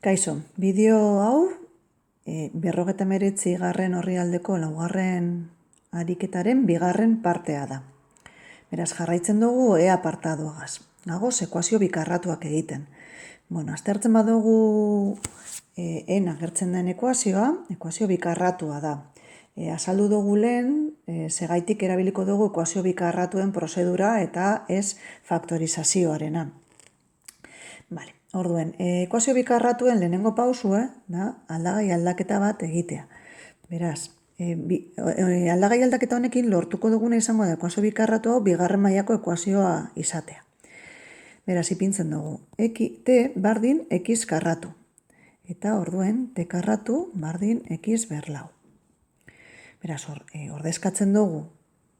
Kaixo, bideo hau 59. orrialdeko laugarren ariketaren bigarren partea da. Beraz, jarraitzen dugu E apartadoagaz. Gagoz, ekuazio bikarratuak egiten. Aztertzen badugu en agertzen den ekuazio bikarratua da. Azaldu dugu lehen, segaitik erabiliko dugu ekuazio bikarratuen prozedura eta ez faktorizazioarena. Orduen, ekuazio bikarratuen lehenengo pausue da aldagai aldaketa bat egitea. Beraz, aldagai aldaketa honekin lortuko duguna izango da ekuazio bikarratu hau bigarren mailako ekuazioa izatea. Beraz, ipintzen dugu, t bardin x karratu. Eta orduen, t karratu bardin x berlau. Beraz, ordezkatzen dugu,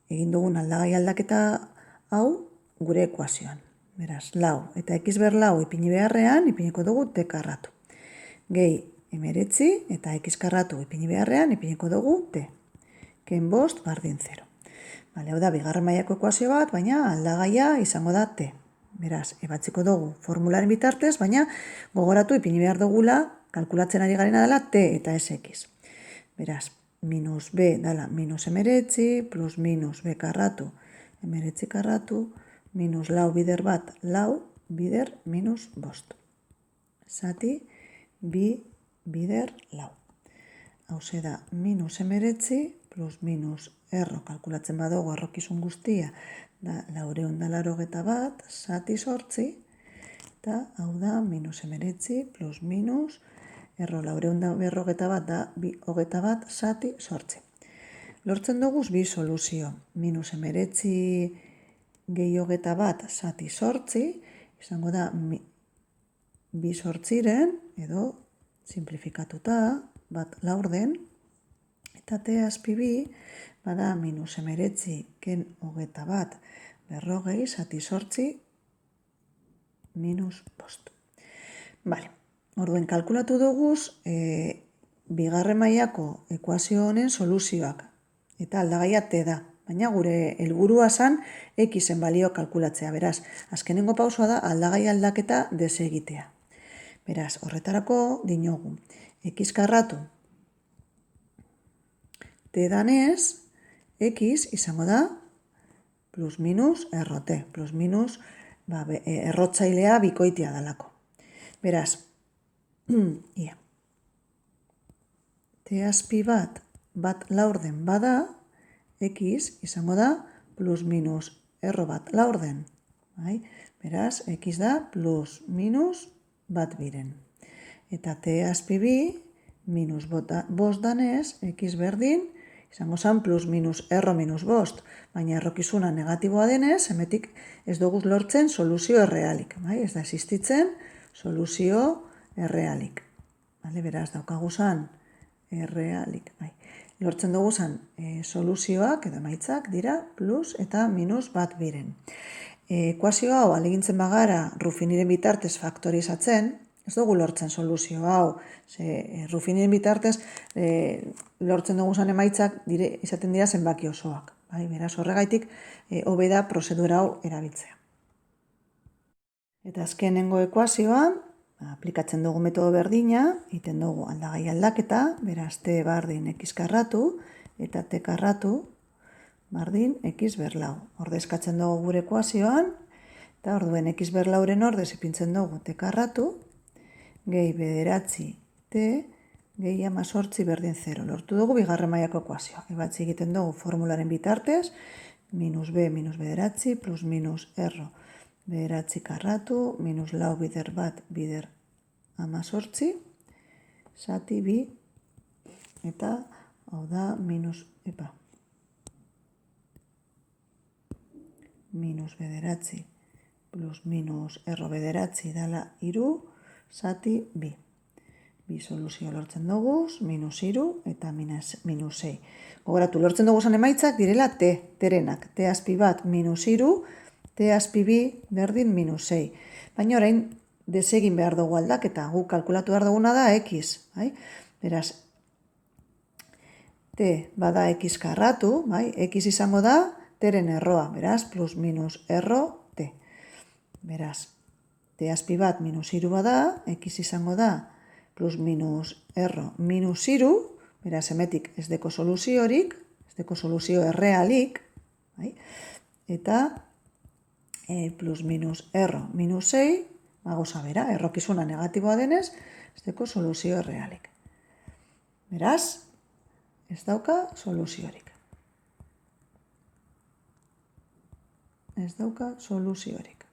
egin dugun aldagai aldaketa hau gure ekuazioan. Beraz, lau eta x berlau ipini beharrean, ipiniko dugu t karratu. Gehi 19 eta x karratu ipini beharrean, ipiniko dugu t. Ken bost bardin 0. Hau da, bigarren mailako ekuazio bat, baina aldagaia izango da t. Beraz, ebatziko dugu formularen bitartez, baina gogoratu ipini behar dugula, kalkulatzen ari garena dela t eta ez x. Beraz, minus b dela minus 19, plus minus b karratu, 19 karratu, minus lau bider bat, lau bider minus bost. Zati, bi bider lau. Hau da, minus 19 plus minus erro, kalkulatzen badugu errokizun guztia, da laureun da larogeta bat, zati sortzi, eta hau da, minus 19 plus minus erro laureun da berrogeta bat, da bi hogeta bat, zati sortzi. Lortzen duguz bi soluzio, minus 19 gehi hogeta bat zati sortzi, izango da bi sortziren, edo simplifikatuta, bat laurden, eta t azpi bi, bada minus 19 ken hogeta bat berrogei zati sortzi minus bost. Orduen kalkulatu duguz, bigarren mailako ekuazio honen soluzioak, eta aldagaia t da. Baina gure helburua zan xen balio kalkulatzea. Beraz, azkenengo pausua da aldagai aldaketa desegitea. Beraz, horretarako dinogu. X karratu t danez, x izango da plus minus errote. Plus minus errotzailea bikoitia dalako. Beraz, t azpi bat laurden bada, x izango da plus minus erro bat laurden. Beraz, x da plus minus bat biren. Eta t azpi bi minus bost danez, x berdin, izango zan plus minus erro minus bost. Baina errokizuna negatiboa denez, hemetik ez duguz lortzen soluzio errealik. Ez da existitzen soluzio errealik. Beraz, daukaguzan errealik. Lortzen dugu zen soluzioak edo emaitzak dira plus eta minus bat biren. Ekuazio hau alegintzen bagara Ruffiniren bitartez faktorizatzen, ez dugu lortzen soluzio hau. Ruffiniren bitartez lortzen dugu zen emaitzak izaten dira zenbaki osoak. Beraz, horregaitik hobe da prozedura hau erabiltzea. Eta azkenengo ekuazioan, aplikatzen dugu metodo berdina, iten dugu aldagai aldaketa, beraz t bardin x karratu, eta t karratu bardin x berlau. Ordezkatzen dugu gure ekuazioan, eta orduen x berlauren ordez ipintzen dugu t karratu, gehi bederatzi t, gehi 18 berdin 0. Lortu dugu bigarren mailako ekuazioa. Ebatzi egiten dugu formularen bitartez, minus b minus bederatzi, plus minus erro. Bederatzi karratu, minus lau bider bat, bider 18, zati bi, eta hau da minus bederatzi, plus minus erro bederatzi dala iru, zati bi. Bi soluzio lortzen duguz, minus iru eta minus 6. Gogoratu, lortzen duguzan emaitzak direla terenak. T azpi bat minus iru, t azpi bi berdin minus 6. Baina orain desegin behar dugu aldaketa. Guk kalkulatu behar duguna da x. Beraz, t bada x karratu, x izango da teren erroa. Beraz, plus minus erro t. Beraz, t azpi bat minus iru bada, x izango da plus minus erro minus iru, beraz, hemetik ez deko soluziorik, ez deko soluzio errealik, bai? Eta plus minus erro minus 6, gauza bera, errokizuna negatiboa denez, ez deko soluzio errealik. Beraz, ez dauka soluziorik. Ez dauka soluziorik.